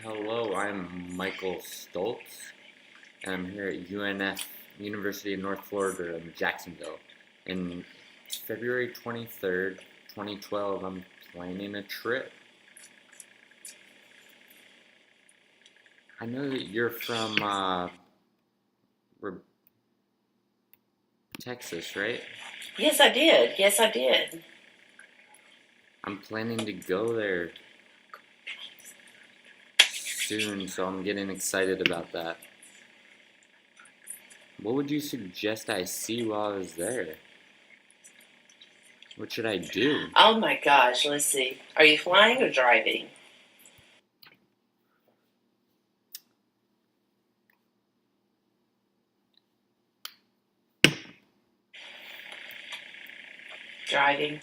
Hello, I'm Michael Stoltz, and I'm here at UNF, University of North Florida in Jacksonville. And February 23rd, 2012, I'm planning a trip. I know that you're from Texas, right? Yes, I did. Yes, I did. I'm planning to go there soon, so I'm getting excited about that. What would you suggest I see while I was there? What should I do? Oh my gosh, let's see. Are you flying or driving? Driving.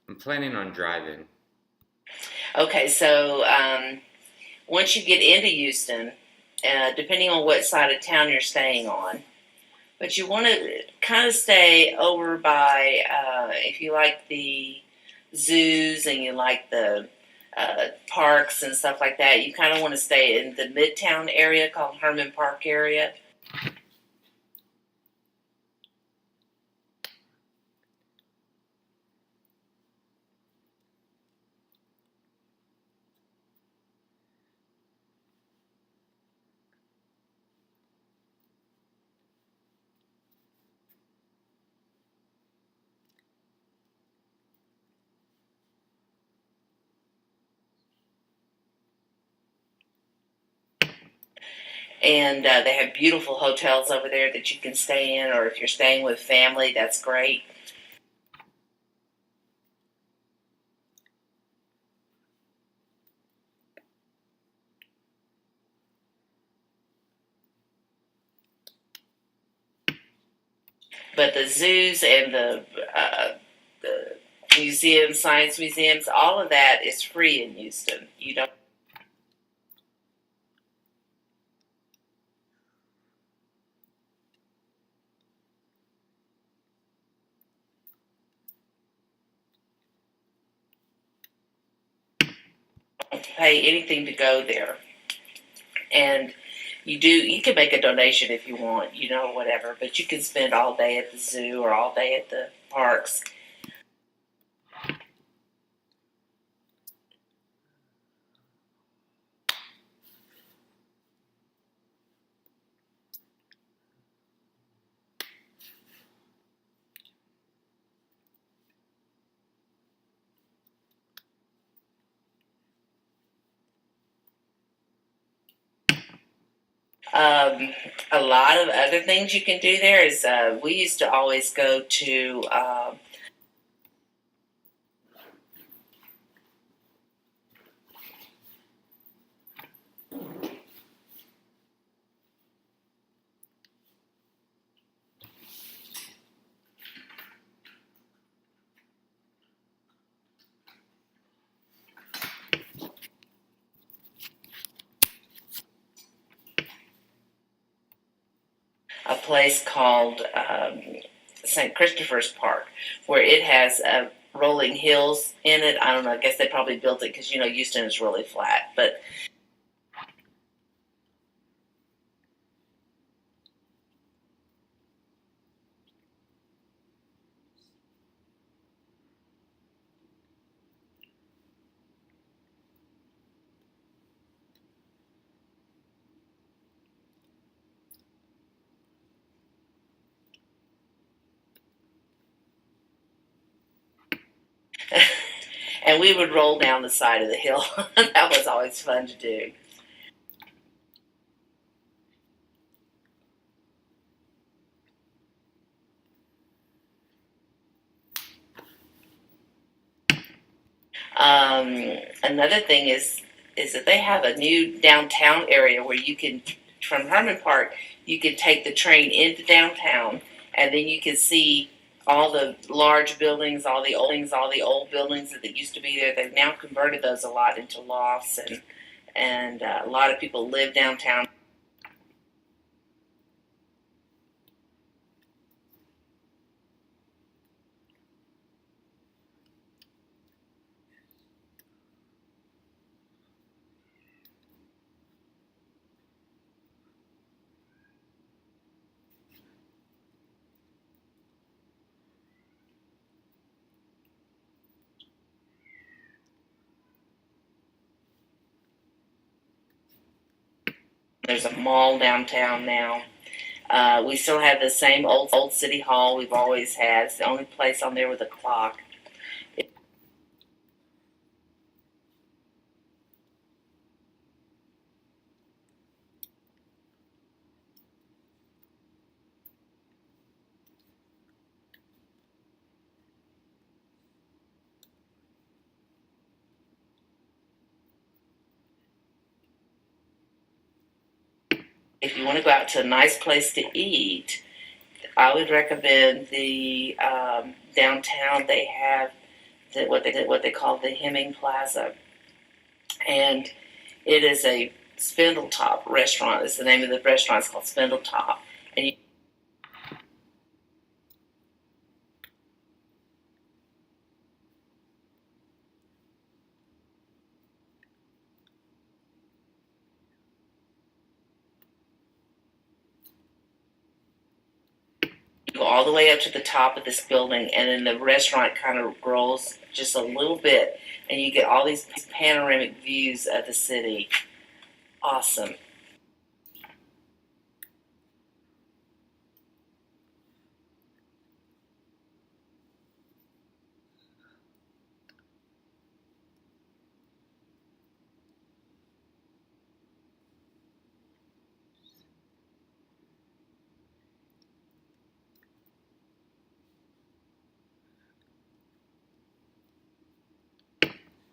I'm planning on driving. Okay, so once you get into Houston, depending on what side of town you're staying on, but you want to kind of stay over by, if you like the zoos and you like the parks and stuff like that, you kind of want to stay in the Midtown area called Herman Park area. And they have beautiful hotels over there that you can stay in, or if you're staying with family, that's great. But the zoos and the museums, science museums, all of that is free in Houston. You don't have to pay anything to go there. And you can make a donation if you want, whatever, but you can spend all day at the zoo or all day at the parks. Um, a lot of other things you can do there is we used to always go to a place called St. Christopher's Park, where it has rolling hills in it. I don't know. I guess they probably built it because Houston is really flat. But and we would roll down the side of the hill. That was always fun to do. Another thing is that they have a new downtown area where you can, from Herman Park, you can take the train into downtown, and then you can see all the large buildings, all the old buildings that used to be there. They've now converted those a lot into lofts, and a lot of people live downtown. There's a mall downtown now. We still have the same old city hall we've always had. It's the only place on there with a clock. If you want to go out to a nice place to eat, I would recommend the downtown. They have what they call the Hemming Plaza, and it is a Spindletop restaurant. Is the name of the restaurant. It's called Spindletop, and you go all the way up to the top of this building, and then the restaurant kind of rolls just a little bit, and you get all these panoramic views of the city. Awesome.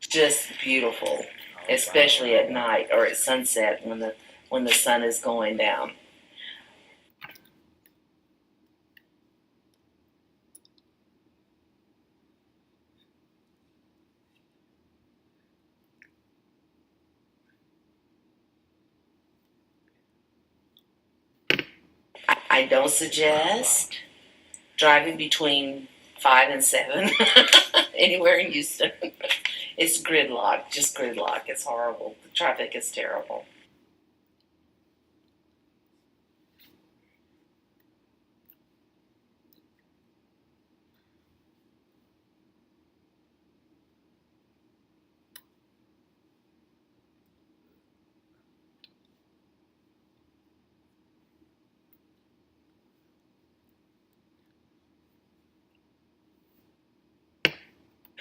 Just beautiful, especially at night or at sunset when the sun is going down. I don't suggest driving between 5 and 7 anywhere in Houston. It's gridlock, just gridlock. It's horrible. The traffic is terrible.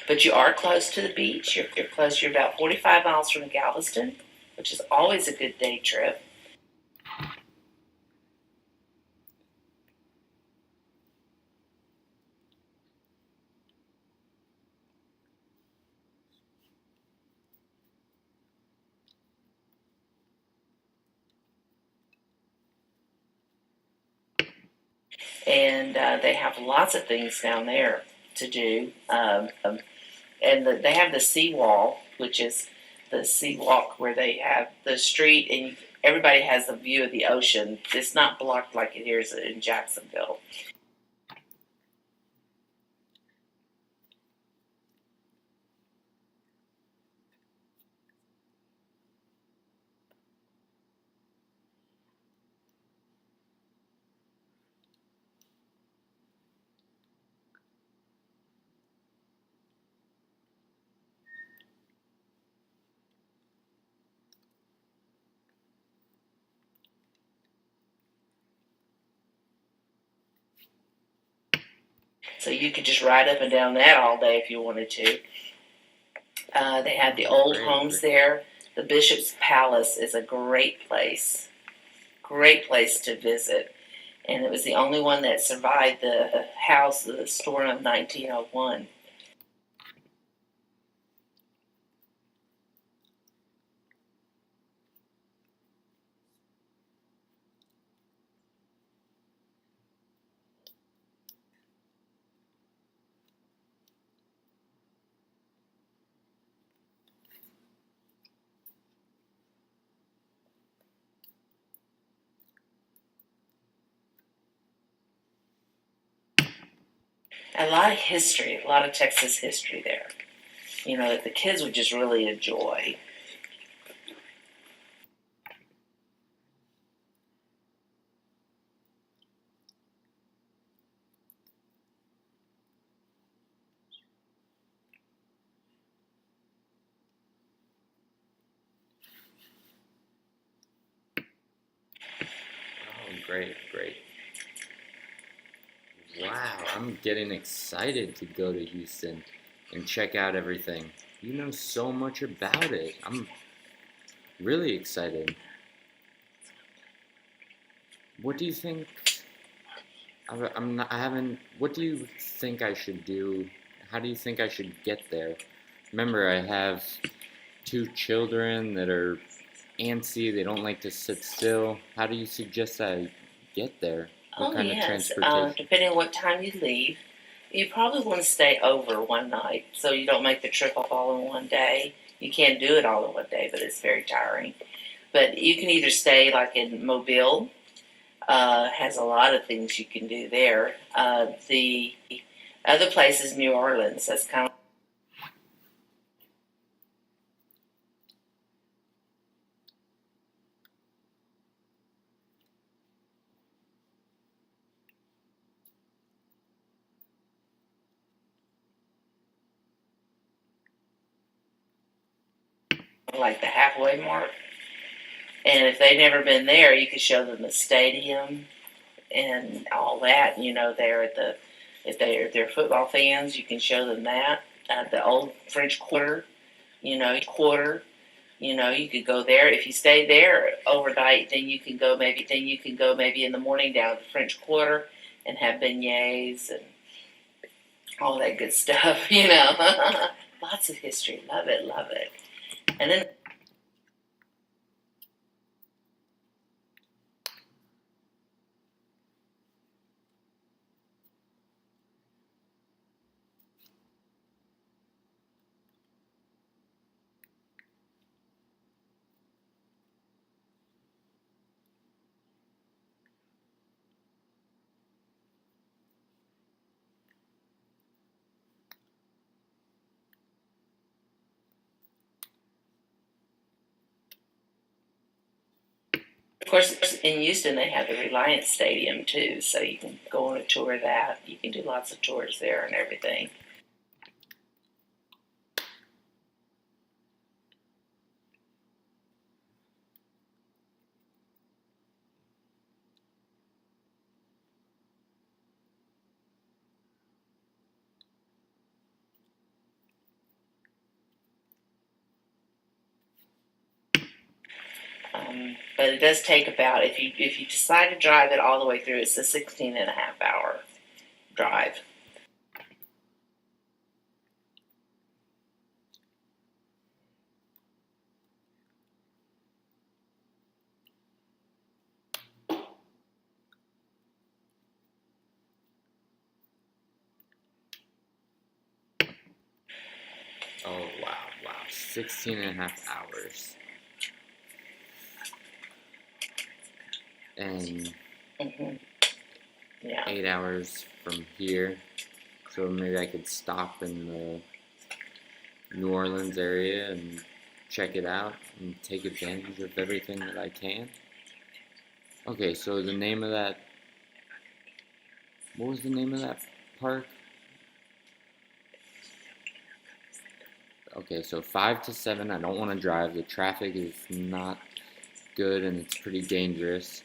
But you are close to the beach. You're close. You're about 45 miles from Galveston, which is always a good day trip. And they have lots of things down there to do. And they have the seawall, which is the sea walk where they have the street, and everybody has a view of the ocean. It's not blocked like it is in Jacksonville. So you could just ride up and down that all day if you wanted to. They have the old homes there. The Bishop's Palace is a great place to visit. And it was the only one that survived the house, the storm of 1901. A lot of history, a lot of Texas history there. You know, that the kids would just really enjoy. Great, great. Wow, I'm getting excited to go to Houston and check out everything. You know so much about it. I'm really excited. What do you think? I'm not, I haven't. What do you think I should do? How do you think I should get there? Remember, I have two children that are antsy. They don't like to sit still. How do you suggest I get there? What Oh kind of yes, transportation? depending on what time you leave, you probably want to stay over one night so you don't make the trip all in one day. You can't do it all in one day, but it's very tiring. But you can either stay like in Mobile, has a lot of things you can do there. The other place is New Orleans. That's kind of like the halfway mark. And if they've never been there, you could show them the stadium and all that. You know, there at the if they're football fans, you can show them that. The old French Quarter, quarter. You could go there. If you stay there overnight, then you can go maybe in the morning down to the French Quarter and have beignets and all that good stuff. Lots of history. Love it, love it. And then of course, in Houston, they have the Reliance Stadium too, so you can go on a tour of that. You can do lots of tours there and everything. But it does take about if you decide to drive it all the way through, it's a 16 and a half hour drive. Oh, wow, wow. 16 and a half hours. And hmm Yeah. 8 hours from here. So maybe I could stop in the New Orleans area and check it out and take advantage of everything that I can. Okay, so the name of that, what was the name of that park? Okay, so 5 to 7, I don't want to drive. The traffic is not good and it's pretty dangerous.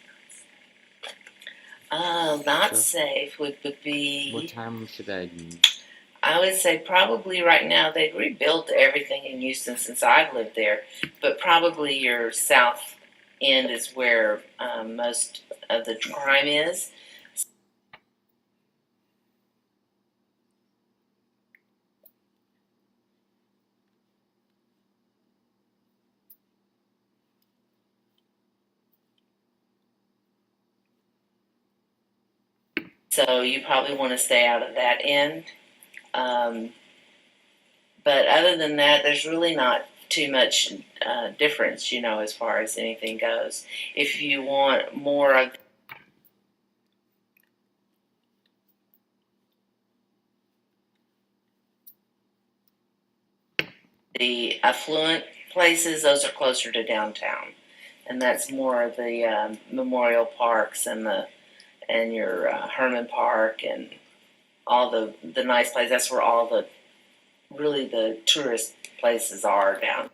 Not So, safe would what be. time should I? I would say probably right now they've rebuilt everything in Houston since I've lived there, but probably your south end is where most of the crime is. So you probably want to stay out of that end. Um, but other than that, there's really not too much difference, as far as anything goes. If you want more of the affluent places, those are closer to downtown, and that's more of the memorial parks and your Herman Park and all the nice places. That's where all the tourist places are down.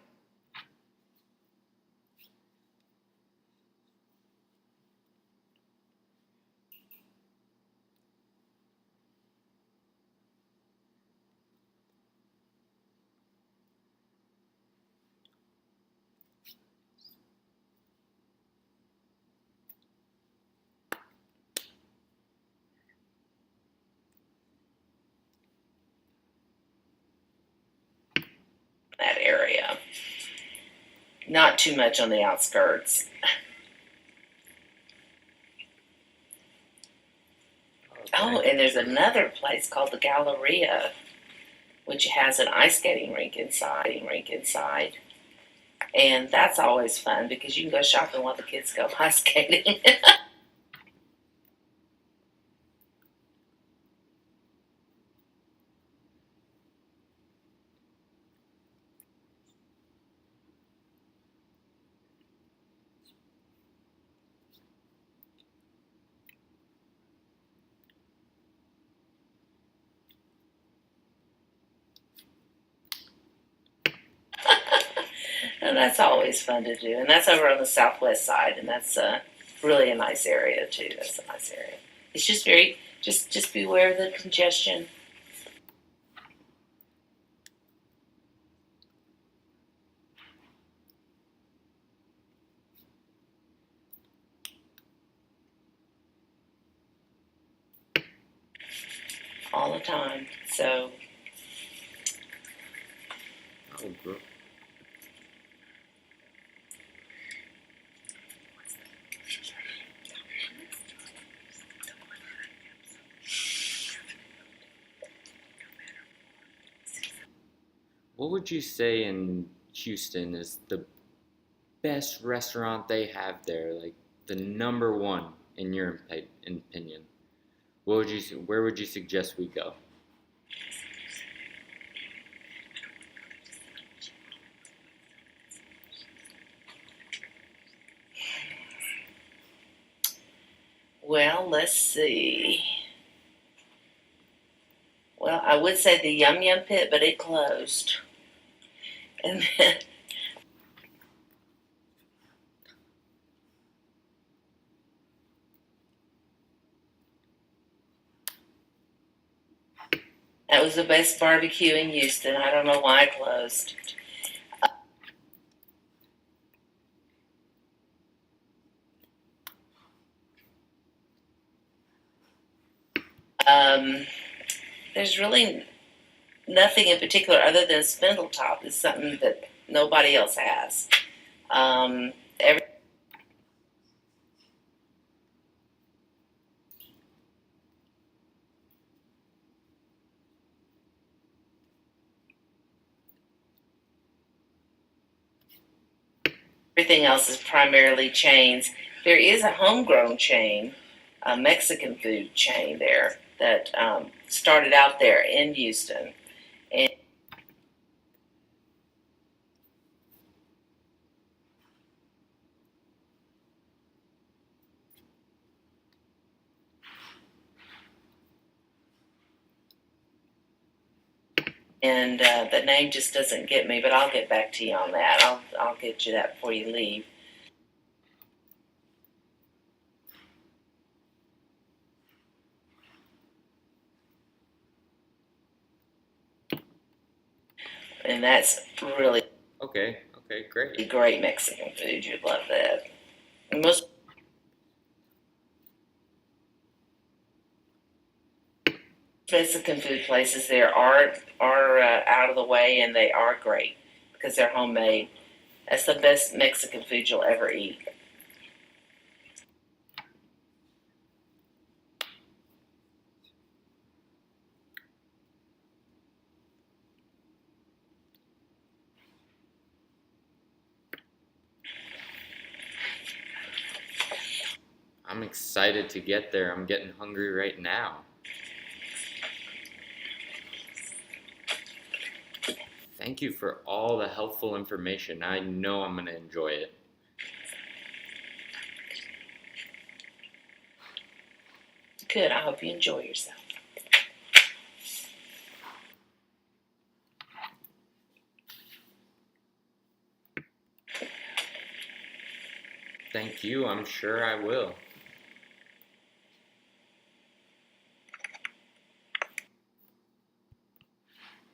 not too much on the outskirts. Oh, Okay. and there's another place called the Galleria, which has an ice skating rink inside. And that's always fun because you can go shopping while the kids go ice skating. And that's always fun to do. And that's over on the southwest side, and that's really a nice area too. That's a nice area. It's just very just beware of the congestion. All the time. So Oh, gr- what would you say in Houston is the best restaurant they have there? Like the number one in your opinion? What would you? Where would you suggest we go? well, let's see. Well, I would say the Yum Yum Pit, but it closed. And then, that was the best barbecue in Houston. I don't know why it closed. Um, there's really nothing in particular other than Spindletop. It's something that nobody else has. Um, everything else is primarily chains. There is a homegrown chain, a Mexican food chain there that started out there in Houston. And the name just doesn't get me, but I'll get back to you on that. I'll get you that before you leave. And that's really Okay. Okay. Great. great Mexican food. You'd love that. And most Mexican food places there are out of the way, and they are great because they're homemade. That's the best Mexican food you'll ever eat. I'm excited to get there. I'm getting hungry right now. Thank you for all the helpful information. I know I'm going to enjoy it. Good. I hope you enjoy yourself. Thank you. I'm sure I will.